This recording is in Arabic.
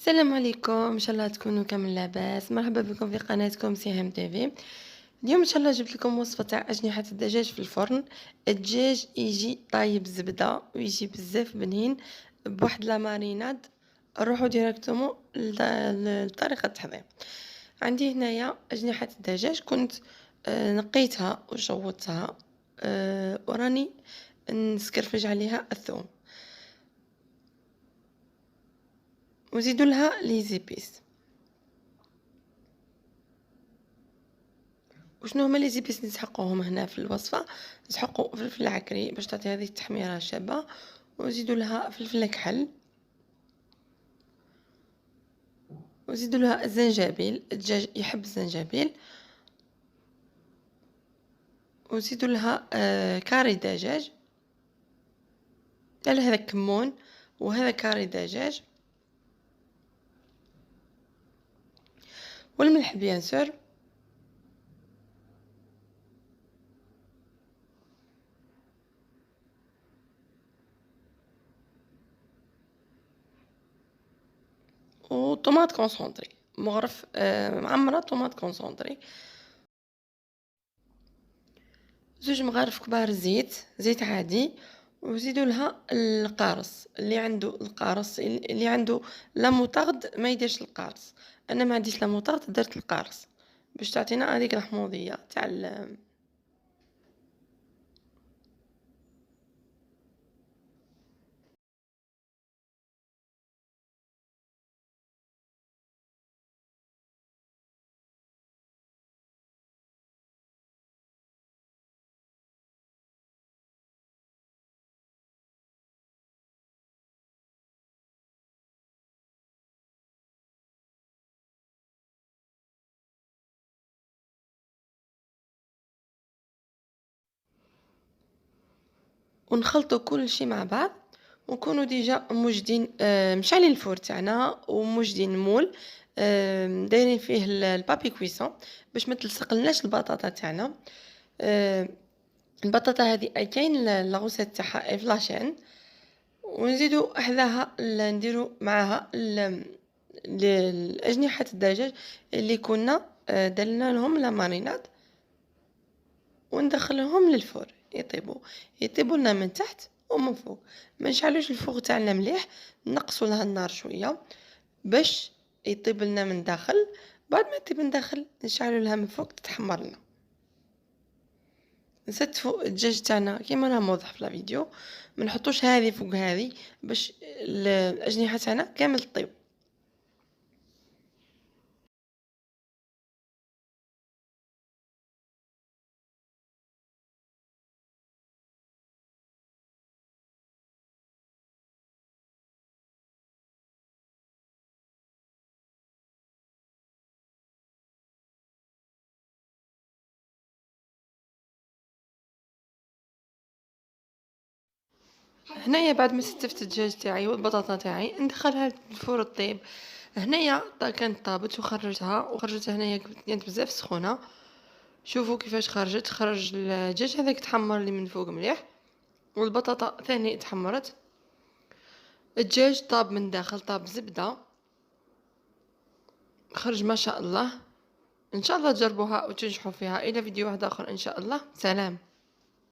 السلام عليكم، ان شاء الله تكونوا كامل لاباس. مرحبا بكم في قناتكم سهام تيفي. اليوم ان شاء الله جبت لكم وصفه تاع اجنحه الدجاج في الفرن. الدجاج يجي طايب زبده ويجي بزاف بنين بواحد لا ماريناد. نروحوا ديريكتومون لطريقه التحضير. عندي هنايا اجنحه الدجاج، كنت نقيتها وشوطتها، وراني نسكرفج عليها الثوم وزيدوا لها لي زيبيس. وشنو هما لي زيبيس اللي نسحقوهم هنا في الوصفه؟ نسحقوا فلفل عكري باش تعطي هذه التحميره الشابه، وزيدوا لها فلفل كحل، وزيدوا لها الزنجبيل، الدجاج يحب الزنجبيل، وزيدوا لها كاري دجاج، على هذا كمون، وهذا كاري دجاج، والملح بيان سور. وطوماط كونسونطري مغرف، معمره طوماط كونسونطري، زوج مغارف كبار زيت عادي، وزيدوا لها القارص. اللي عنده القارص، اللي عنده لا موطارد ما يديرش القارص. انا ما عنديش لا موطارد، درت القارص باش تعطينا هذيك الحموضيه تاع ونخلطوا كل شيء مع بعض، ونكونوا ديجا موجدين، مشعلين الفور تاعنا وموجدين المول، دايرين فيه البابي كويسون باش ما تلصقلناش البطاطا تاعنا. آم، البطاطا هذه كاين لاغوسيت تاعها في لاشين، ونزيدو حداها نديرو معاها الاجنحه الدجاج اللي كنا درنا لهم لا ماريناد، وندخلهم للفور يطيبوا لنا من تحت ومن فوق. ما نشعلوش الفوق تاعنا مليح، نقصوا لها النار شويه باش يطيب لنا من داخل. بعد ما يطيب من داخل نشعلوا لها من فوق تتحمر لنا. نستفوا الدجاج تاعنا كيما راه موضح في الفيديو، ما نحطوش هذه فوق هذه باش الاجنحه تاعنا كامل طيب. هنايا بعد ما ستفت الدجاج تاعي والبطاطا تاعي ندخلها الفور الطيب. هنايا كانت طابت وخرجتها هنايا كانت بزاف سخونه. شوفوا كيفاش خرج الدجاج هذاك تحمر لي من فوق مليح، والبطاطا ثاني تحمرت. الدجاج طاب من داخل، طاب زبده، خرج ما شاء الله. ان شاء الله تجربوها وتنجحوا فيها. الى فيديو واحد اخر ان شاء الله. سلام.